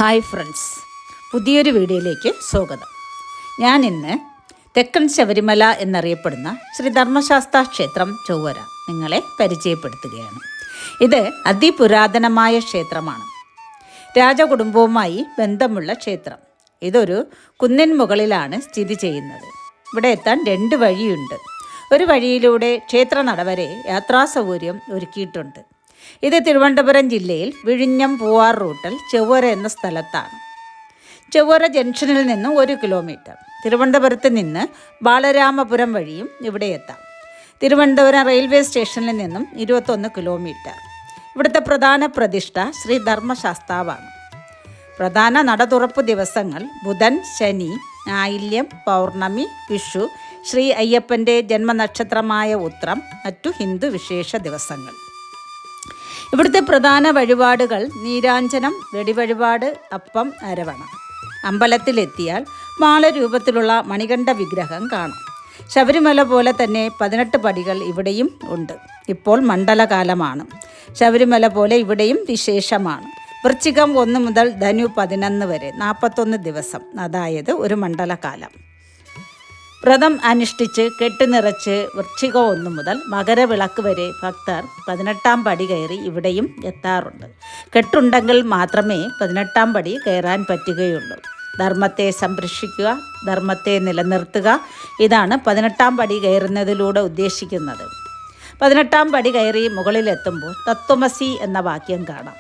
Hi friends, പുതിയൊരു വീഡിയോയിലേക്ക് സ്വാഗതം. ഞാൻ ഇന്ന് തെക്കൻ ശബരിമല എന്നറിയപ്പെടുന്ന ശ്രീ ധർമ്മശാസ്താ ക്ഷേത്രം ചൊവ്വര നിങ്ങളെ പരിചയപ്പെടുത്തുകയാണ്. ഇത് അതിപുരാതനമായ ക്ഷേത്രമാണ്. രാജകുടുംബവുമായി ബന്ധമുള്ള ക്ഷേത്രം. ഇതൊരു കുന്നിൻ മുകളിലാണ് സ്ഥിതി ചെയ്യുന്നത്. ഇവിടെ എത്താൻ 2 വഴിയുണ്ട്. ഒരു വഴിയിലൂടെ ക്ഷേത്ര നട വരെ യാത്രാസൗകര്യം ഒരുക്കിയിട്ടുണ്ട്. ഇത് തിരുവനന്തപുരം ജില്ലയിൽ വിഴിഞ്ഞം പൂവാർ റൂട്ടിൽ ചൊവ്വര എന്ന സ്ഥലത്താണ്. ചൊവ്വര ജംഗ്ഷനിൽ നിന്നും 1 കിലോമീറ്റർ. തിരുവനന്തപുരത്ത് നിന്ന് ബാലരാമപുരം വഴിയും ഇവിടെ എത്താം. തിരുവനന്തപുരം റെയിൽവേ സ്റ്റേഷനിൽ നിന്നും 21 കിലോമീറ്റർ. ഇവിടുത്തെ പ്രധാന പ്രതിഷ്ഠ ശ്രീ ധർമ്മശാസ്താവാണ്. പ്രധാന നട തുറപ്പ് ദിവസങ്ങൾ ബുധൻ, ശനി, ആയില്യം, പൗർണമി, വിഷു, ശ്രീ അയ്യപ്പൻ്റെ ജന്മനക്ഷത്രമായ ഉത്രം, മറ്റു ഹിന്ദു വിശേഷ ദിവസങ്ങൾ. ഇവിടുത്തെ പ്രധാന വഴിപാടുകൾ നീരാഞ്ജനം, വെടിവഴിപാട്, അപ്പം, അരവണ. അമ്പലത്തിലെത്തിയാൽ മാളരൂപത്തിലുള്ള മണികണ്ഠ വിഗ്രഹം കാണാം. ശബരിമല പോലെ തന്നെ 18 പടികൾ ഇവിടെയും ഉണ്ട്. ഇപ്പോൾ മണ്ഡലകാലമാണ്. ശബരിമല പോലെ ഇവിടെയും വിശേഷമാണ്. വൃശ്ചികം 1 മുതൽ ധനു 11 വരെ 41 ദിവസം, അതായത് ഒരു മണ്ഡലകാലം. വ്രതം അനുഷ്ഠിച്ച് കെട്ടുനിറച്ച് വൃശ്ചികം 1 മുതൽ മകരവിളക്ക് വരെ ഭക്തർ 18-ാം പടി കയറി ഇവിടെയും എത്താറുണ്ട്. കെട്ടുണ്ടെങ്കിൽ മാത്രമേ 18-ാം പടി കയറാൻ പറ്റുകയുള്ളൂ. ധർമ്മത്തെ സംരക്ഷിക്കുക, ധർമ്മത്തെ നിലനിർത്തുക, ഇതാണ് 18-ാം പടി കയറുന്നതിലൂടെ ഉദ്ദേശിക്കുന്നത്. 18-ാം പടി കയറി മുകളിലെത്തുമ്പോൾ തത്വമസി എന്ന വാക്യം കാണാം.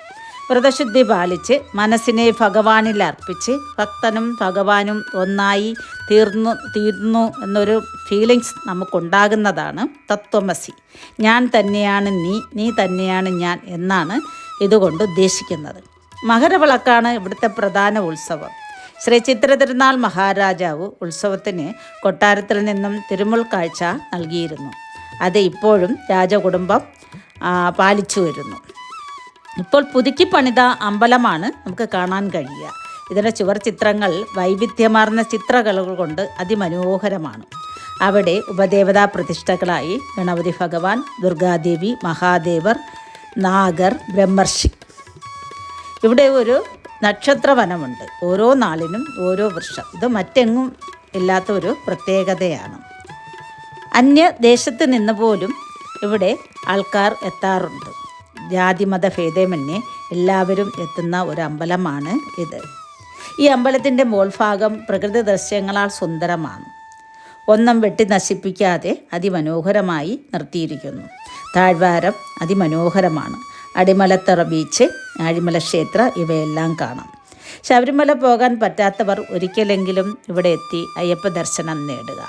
വ്രതശുദ്ധി പാലിച്ച് മനസ്സിനെ ഭഗവാനിൽ അർപ്പിച്ച് ഭക്തനും ഭഗവാനും ഒന്നായി തീർന്നു എന്നൊരു ഫീലിങ്സ് നമുക്കുണ്ടാകുന്നതാണ് തത്വമസി. ഞാൻ തന്നെയാണ് നീ, നീ തന്നെയാണ് ഞാൻ എന്നാണ് ഇതുകൊണ്ട് ഉദ്ദേശിക്കുന്നത്. മകരവിളക്കാണ് ഇവിടുത്തെ പ്രധാന ഉത്സവം. ശ്രീ ചിത്രതിരുനാൾ മഹാരാജാവ് ഉത്സവത്തിന് കൊട്ടാരത്തിൽ നിന്നും തിരുമുൽ കാഴ്ച നൽകിയിരുന്നു. അത് ഇപ്പോഴും രാജകുടുംബം പാലിച്ചു വരുന്നു. ഇപ്പോൾ പുതുക്കി പണിത അമ്പലമാണ് നമുക്ക് കാണാൻ കഴിയുക. ഇതിൻ്റെ ചുവർ ചിത്രങ്ങൾ വൈവിധ്യമാർന്ന ചിത്രകലകൾ കൊണ്ട് അതിമനോഹരമാണ്. അവിടെ ഉപദേവതാ പ്രതിഷ്ഠകളായി ഗണപതി ഭഗവാൻ, ദുർഗാദേവി, മഹാദേവർ, നാഗർ, ബ്രഹ്മർഷി. ഇവിടെ ഒരു നക്ഷത്രവനമുണ്ട്. ഓരോ നാളിനും ഓരോ വൃക്ഷം. ഇത് മറ്റെങ്ങും ഇല്ലാത്ത ഒരു പ്രത്യേകതയാണ്. അന്യദേശത്ത് നിന്ന് പോലും ഇവിടെ ആൾക്കാർ എത്താറുണ്ട്. ജാതിമത ഭേദമന്യേ എല്ലാവരും എത്തുന്ന ഒരു അമ്പലമാണ് ഇത്. ഈ അമ്പലത്തിൻ്റെ മോൾഭാഗം പ്രകൃതി ദൃശ്യങ്ങളാൽ സുന്ദരമാണ്. ഒന്നും വെട്ടി നശിപ്പിക്കാതെ അതിമനോഹരമായി നിർത്തിയിരിക്കുന്നു. താഴ്വാരം അതിമനോഹരമാണ്. അടിമലത്തറ ബീച്ച്, ആഴിമല ക്ഷേത്ര ഇവയെല്ലാം കാണാം. ശബരിമല പോകാൻ പറ്റാത്തവർ ഒരിക്കലെങ്കിലും ഇവിടെ എത്തി അയ്യപ്പ ദർശനം നേടുക.